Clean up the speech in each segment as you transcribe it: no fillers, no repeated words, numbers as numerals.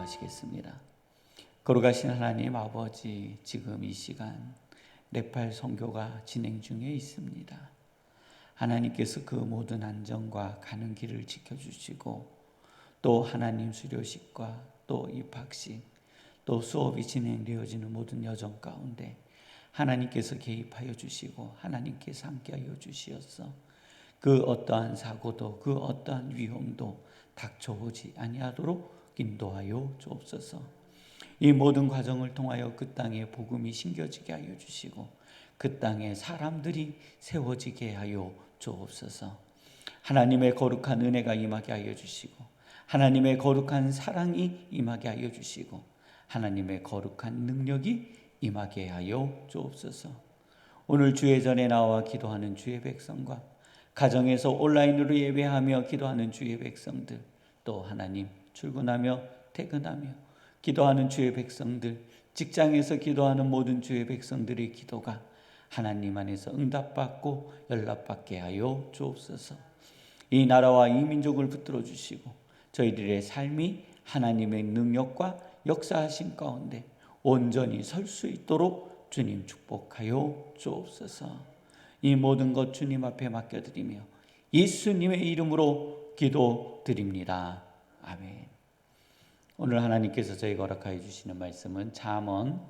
기도하시겠습니다. 거룩하신 하나님 아버지, 지금 이 시간 네팔 선교가 진행 중에 있습니다. 하나님께서 그 모든 안전과 가는 길을 지켜주시고, 또 하나님 수료식과 또 입학식, 또 수업이 진행되어지는 모든 여정 가운데 하나님께서 개입하여 주시고 하나님께서 함께하여 주시어서 그 어떠한 사고도 그 어떠한 위험도 닥쳐오지 아니하도록 인도하여 주옵소서. 이 모든 과정을 통하여 그 땅에 복음이 심겨지게 하여 주시고 그 땅에 사람들이 세워지게 하여 주옵소서. 하나님의 거룩한 은혜가 임하게 하여 주시고 하나님의 거룩한 사랑이 임하게 하여 주시고 하나님의 거룩한 능력이 임하게 하여 주옵소서. 오늘 주의 전에 나와 기도하는 주의 백성과 가정에서 온라인으로 예배하며 기도하는 주의 백성들, 또 하나님 출근하며 퇴근하며 기도하는 주의 백성들, 직장에서 기도하는 모든 주의 백성들의 기도가 하나님 안에서 응답받고 연락받게 하여 주옵소서. 이 나라와 이 민족을 붙들어 주시고 저희들의 삶이 하나님의 능력과 역사하심 가운데 온전히 설 수 있도록 주님 축복하여 주옵소서. 이 모든 것 주님 앞에 맡겨드리며 예수님의 이름으로 기도드립니다. 아멘. 오늘 하나님께서 저희가 허락하여 주시는 말씀은 잠언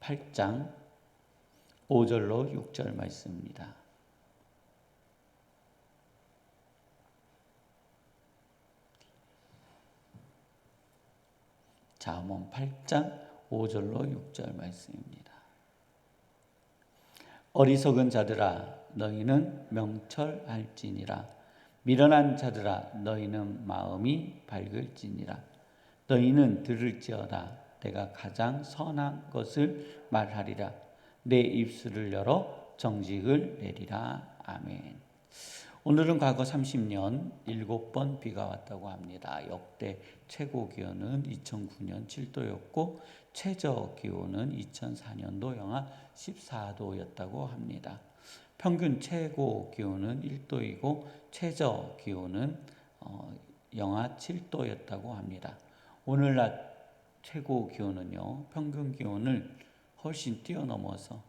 8장 5절로 6절 말씀입니다. 잠언 8장 5절로 6절 말씀입니다. 어리석은 자들아 너희는 명철할지니라. 미련한 자들아 너희는 마음이 밝을지니라. 너희는 들을지어다. 내가 가장 선한 것을 말하리라. 내 입술을 열어 정직을 내리라. 아멘. 오늘은 과거 30년 7번 비가 왔다고 합니다. 역대 최고 기온은 2009년 7도였고 최저 기온은 2004년도 영하 14도였다고 합니다. 평균 최고 기온은 1도이고 최저 기온은 영하 7도였다고 합니다. 오늘날 최고 기온은요, 평균 기온을 훨씬 뛰어넘어서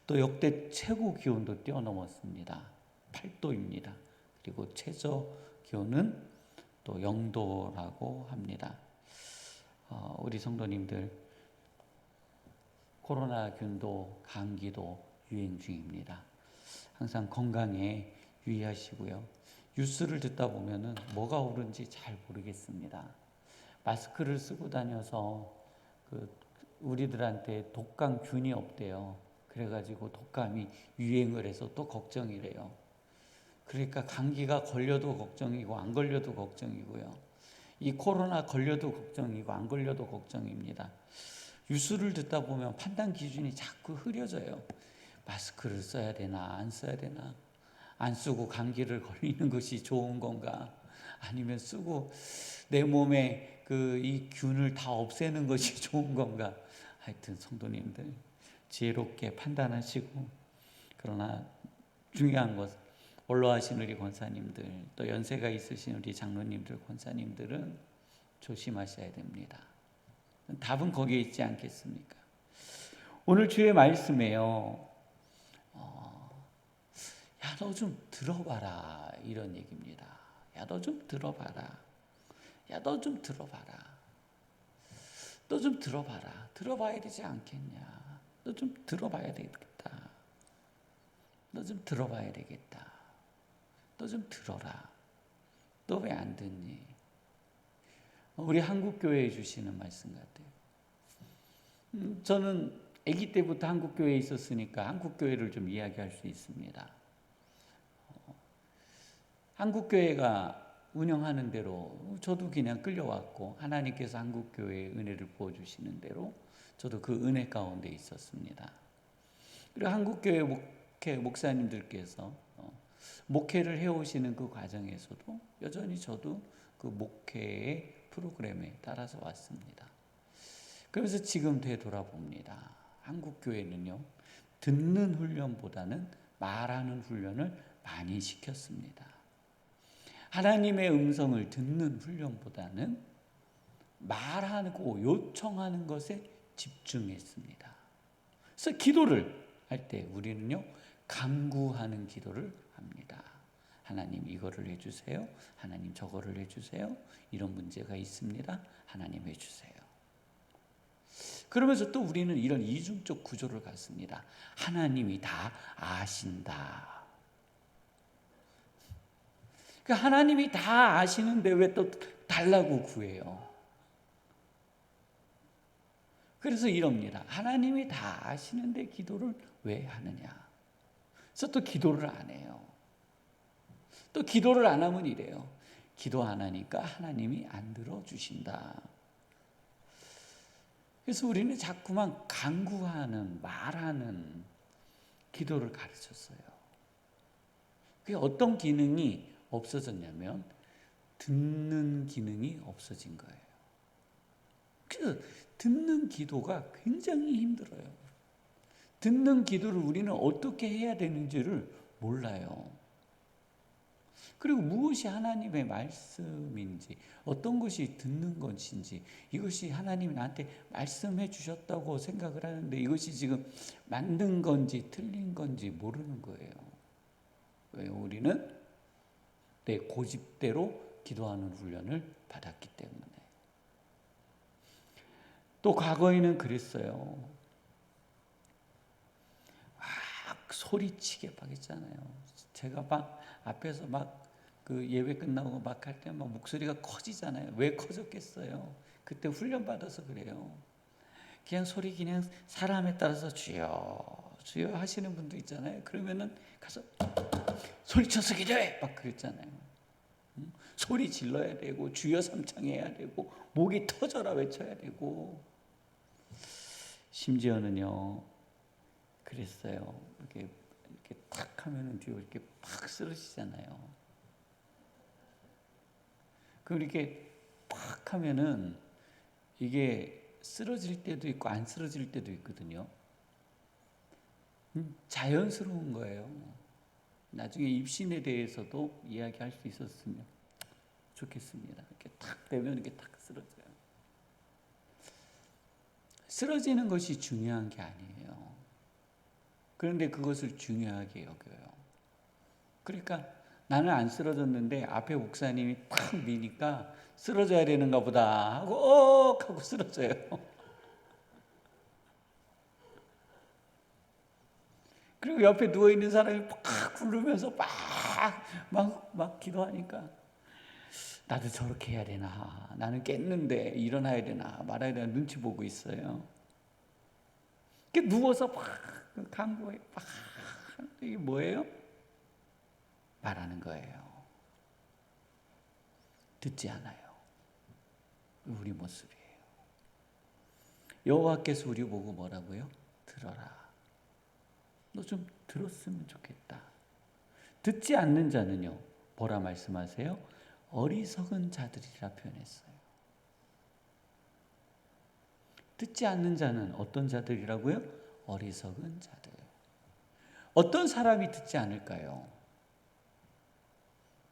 또 역대 최고 기온도 뛰어넘었습니다. 8도입니다. 그리고 최저 기온은 또 0도라고 합니다. 우리 성도님들, 코로나균도 감기도 유행 중입니다. 항상 건강에 유의하시고요. 뉴스를 듣다 보면은 뭐가 옳은지 잘 모르겠습니다. 마스크를 쓰고 다녀서 우리들한테 독감균이 없대요. 그래가지고 독감이 유행을 해서 또 걱정이래요. 그러니까 감기가 걸려도 걱정이고 안 걸려도 걱정이고요. 이 코로나 걸려도 걱정이고 안 걸려도 걱정입니다. 뉴스를 듣다 보면 판단 기준이 자꾸 흐려져요. 마스크를 써야 되나 안 써야 되나, 안 쓰고 감기를 걸리는 것이 좋은 건가, 아니면 쓰고 내 몸에 이 균을 다 없애는 것이 좋은 건가. 하여튼 성도님들 지혜롭게 판단하시고, 그러나 중요한 것, 원로하신 우리 권사님들, 또 연세가 있으신 우리 장로님들, 권사님들은 조심하셔야 됩니다. 답은 거기에 있지 않겠습니까? 오늘 주의 말씀에요, 야, 너 좀 들어봐라, 이런 얘기입니다. 야, 너 좀 들어봐라. 야, 너 좀 들어봐라. 너 좀 들어봐라. 들어봐야 되지 않겠냐. 너 좀 들어봐야 되겠다. 너 좀 들어봐야 되겠다. 너 좀 들어라. 너 왜 안 듣니? 우리 한국교회에 주시는 말씀 같아요. 저는 아기 때부터 한국교회에 있었으니까 한국교회를 좀 이야기할 수 있습니다. 한국교회가 운영하는 대로 저도 그냥 끌려왔고, 하나님께서 한국교회에 은혜를 부어주시는 대로 저도 그 은혜 가운데 있었습니다. 그리고 한국교회 목사님들께서 목회를 해오시는 그 과정에서도 여전히 저도 그 목회의 프로그램에 따라서 왔습니다. 그래서 지금 되돌아봅니다. 한국교회는요, 듣는 훈련보다는 말하는 훈련을 많이 시켰습니다. 하나님의 음성을 듣는 훈련보다는 말하고 요청하는 것에 집중했습니다. 그래서 기도를 할 때 우리는요, 간구하는 기도를 합니다. 하나님 이거를 해주세요. 하나님 저거를 해주세요. 이런 문제가 있습니다. 하나님 해주세요. 그러면서 또 우리는 이런 이중적 구조를 갖습니다. 하나님이 다 아신다. 그러니까 하나님이 다 아시는데 왜 또 달라고 구해요? 그래서 이럽니다. 하나님이 다 아시는데 기도를 왜 하느냐? 그래서 또 기도를 안 해요. 또 기도를 안 하면 이래요. 기도 안 하니까 하나님이 안 들어주신다. 그래서 우리는 자꾸만 간구하는, 말하는 기도를 가르쳤어요. 그게 어떤 기능이 없어졌냐면 듣는 기능이 없어진 거예요. 그 듣는 기도가 굉장히 힘들어요. 듣는 기도를 우리는 어떻게 해야 되는지를 몰라요. 그리고 무엇이 하나님의 말씀인지, 어떤 것이 듣는 것인지, 이것이 하나님이 나한테 말씀해 주셨다고 생각을 하는데 이것이 지금 맞는 건지 틀린 건지 모르는 거예요. 왜? 우리는 내 고집대로 기도하는 훈련을 받았기 때문에. 또 과거에는 그랬어요. 막 소리치게 막 했잖아요. 제가 막 앞에서 막 그 예배 끝나고 막 할 때 막 목소리가 커지잖아요. 왜 커졌겠어요? 그때 훈련 받아서 그래요. 그냥 소리 그냥 사람에 따라서 주여 주여 하시는 분도 있잖아요. 그러면은 가서 소리쳐서 기도해 막 그랬잖아요. 소리 질러야 되고 주여 삼창해야 되고 목이 터져라 외쳐야 되고, 심지어는요 그랬어요. 이렇게 탁 하면은 뒤로 이렇게 팍 쓰러지잖아요. 그럼 이렇게 팍 하면은 이게 쓰러질 때도 있고 안 쓰러질 때도 있거든요. 자연스러운 거예요. 나중에 입신에 대해서도 이야기할 수 있었으면 좋겠습니다. 이렇게 탁 되면 이렇게 탁 쓰러져요. 쓰러지는 것이 중요한 게 아니에요. 그런데 그것을 중요하게 여겨요. 그러니까 나는 안 쓰러졌는데 앞에 목사님이 탁 미니까 쓰러져야 되는가 보다 하고 하고 쓰러져요. 그리고 옆에 누워있는 사람이 팍 굴르면서 막 기도하니까 나도 저렇게 해야 되나, 나는 깼는데 일어나야 되나 말아야 되나 눈치 보고 있어요. 누워서 막 간구해. 이게 뭐예요? 말하는 거예요. 듣지 않아요. 우리 모습이에요. 여호와께서 우리 보고 뭐라고요? 들어라. 너 좀 들었으면 좋겠다. 듣지 않는 자는요, 뭐라 말씀하세요? 어리석은 자들이라 표현했어요. 듣지 않는 자는 어떤 자들이라고요? 어리석은 자들. 어떤 사람이 듣지 않을까요?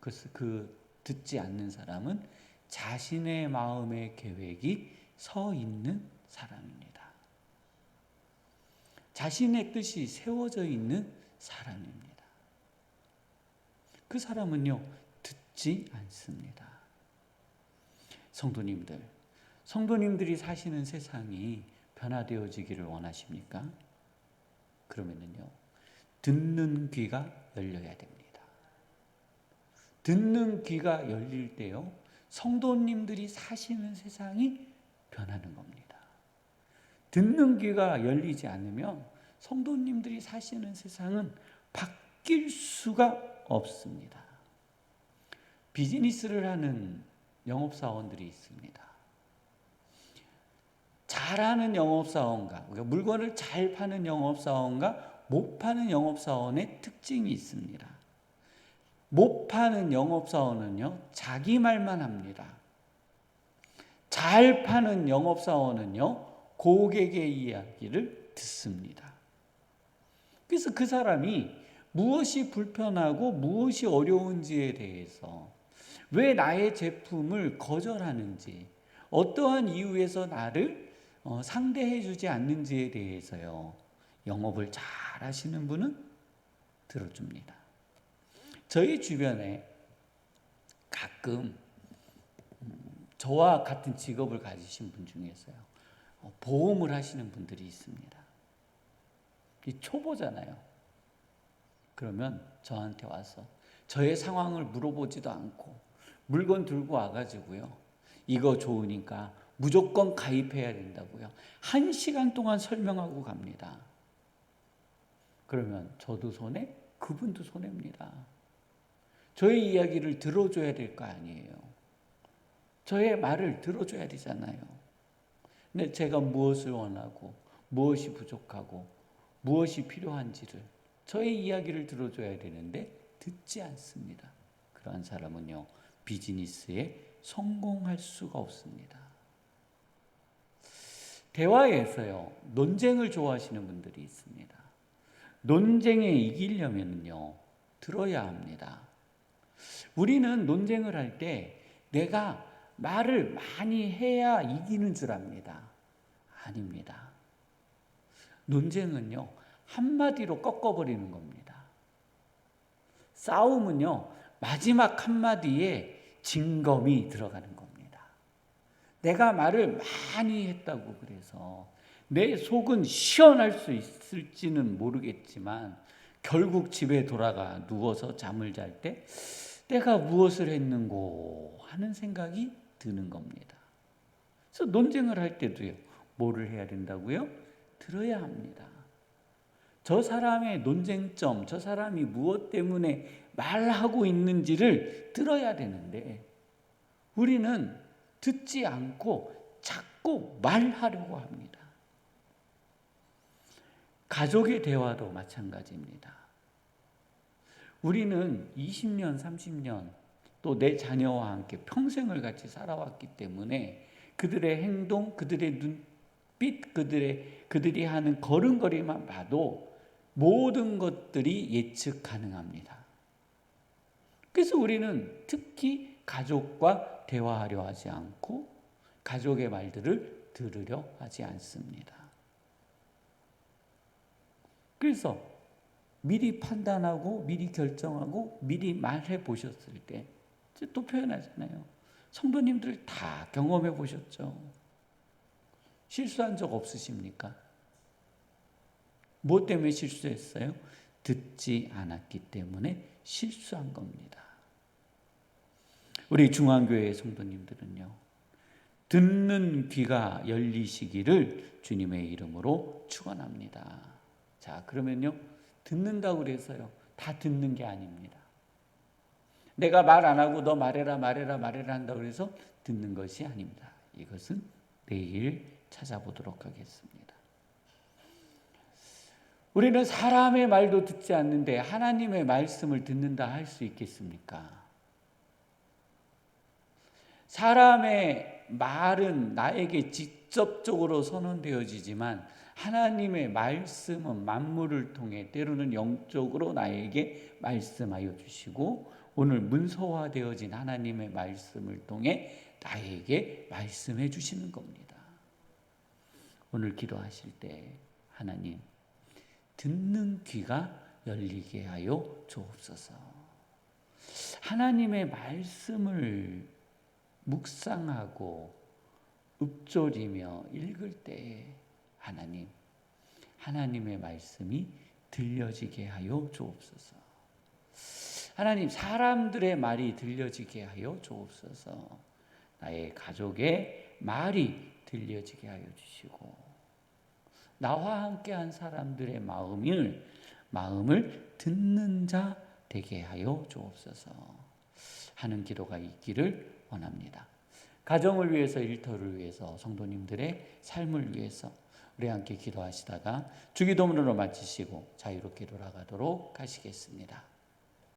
그래서 그 듣지 않는 사람은 자신의 마음의 계획이 서 있는 사람입니다. 자신의 뜻이 세워져 있는 사람입니다. 그 사람은요, 듣지 않습니다. 성도님들이 사시는 세상이 변화되어지기를 원하십니까? 그러면요, 듣는 귀가 열려야 됩니다. 듣는 귀가 열릴 때요, 성도님들이 사시는 세상이 변하는 겁니다. 듣는 귀가 열리지 않으면 성도님들이 사시는 세상은 바뀔 수가 없습니다. 비즈니스를 하는 영업사원들이 있습니다. 잘하는 영업사원과, 그러니까 물건을 잘 파는 영업사원과 못 파는 영업사원의 특징이 있습니다. 못 파는 영업사원은요, 자기 말만 합니다. 잘 파는 영업사원은요, 고객의 이야기를 듣습니다. 그래서 그 사람이 무엇이 불편하고 무엇이 어려운지에 대해서, 왜 나의 제품을 거절하는지, 어떠한 이유에서 나를 상대해 주지 않는지에 대해서요. 영업을 잘 하시는 분은 들어줍니다. 저희 주변에 가끔 저와 같은 직업을 가지신 분 중에서요. 보험을 하시는 분들이 있습니다. 이 초보잖아요. 그러면 저한테 와서 저의 상황을 물어보지도 않고 물건 들고 와가지고요. 이거 좋으니까 무조건 가입해야 된다고요. 1시간 동안 설명하고 갑니다. 그러면 저도 손해, 그분도 손해입니다. 저의 이야기를 들어줘야 될 거 아니에요. 저의 말을 들어줘야 되잖아요. 근데 제가 무엇을 원하고 무엇이 부족하고 무엇이 필요한지를 저의 이야기를 들어줘야 되는데 듣지 않습니다. 그러한 사람은요, 비즈니스에 성공할 수가 없습니다. 대화에서요, 논쟁을 좋아하시는 분들이 있습니다. 논쟁에 이기려면요, 들어야 합니다. 우리는 논쟁을 할 때 내가 말을 많이 해야 이기는 줄 압니다. 아닙니다. 논쟁은요, 한마디로 꺾어버리는 겁니다. 싸움은요, 마지막 한마디에 진검이 들어가는 겁니다. 내가 말을 많이 했다고 그래서 내 속은 시원할 수 있을지는 모르겠지만 결국 집에 돌아가 누워서 잠을 잘 때 내가 무엇을 했는고 하는 생각이 드는 겁니다. 그래서 논쟁을 할 때도요, 뭐를 해야 된다고요? 들어야 합니다. 저 사람의 논쟁점, 저 사람이 무엇 때문에 말하고 있는지를 들어야 되는데 우리는 듣지 않고 자꾸 말하려고 합니다. 가족의 대화도 마찬가지입니다. 우리는 20년, 30년 또 내 자녀와 함께 평생을 같이 살아왔기 때문에 그들의 행동, 그들의 눈빛, 그들이 하는 걸음걸이만 봐도 모든 것들이 예측 가능합니다. 그래서 우리는 특히 가족과 대화하려 하지 않고 가족의 말들을 들으려 하지 않습니다. 그래서 미리 판단하고 미리 결정하고 미리 말해 보셨을 때 또 표현하잖아요. 성도님들 다 경험해 보셨죠? 실수한 적 없으십니까? 뭐 때문에 실수했어요? 듣지 않았기 때문에 실수한 겁니다. 우리 중앙교회 성도님들은요, 듣는 귀가 열리시기를 주님의 이름으로 축원합니다. 자, 그러면요, 듣는다고 그래서요, 다 듣는 게 아닙니다. 내가 말 안 하고 너 말해라 한다고 해서 듣는 것이 아닙니다. 이것은 내일 찾아보도록 하겠습니다. 우리는 사람의 말도 듣지 않는데 하나님의 말씀을 듣는다 할 수 있겠습니까? 사람의 말은 나에게 직접적으로 선언되어지지만 하나님의 말씀은 만물을 통해 때로는 영적으로 나에게 말씀하여 주시고 오늘 문서화되어진 하나님의 말씀을 통해 나에게 말씀해 주시는 겁니다. 오늘 기도하실 때 하나님, 듣는 귀가 열리게 하여 주옵소서. 하나님의 말씀을 묵상하고 읊조리며 읽을 때 하나님, 하나님의 말씀이 들려지게 하여 주옵소서. 하나님, 사람들의 말이 들려지게 하여 주옵소서. 나의 가족의 말이 들려지게 하여 주시고 나와 함께한 사람들의 마음을 듣는 자 되게 하여 주옵소서 하는 기도가 있기를 원합니다. 가정을 위해서, 일터를 위해서, 성도님들의 삶을 위해서 우리 함께 기도하시다가 주기도문으로 마치시고 자유롭게 돌아가도록 하시겠습니다.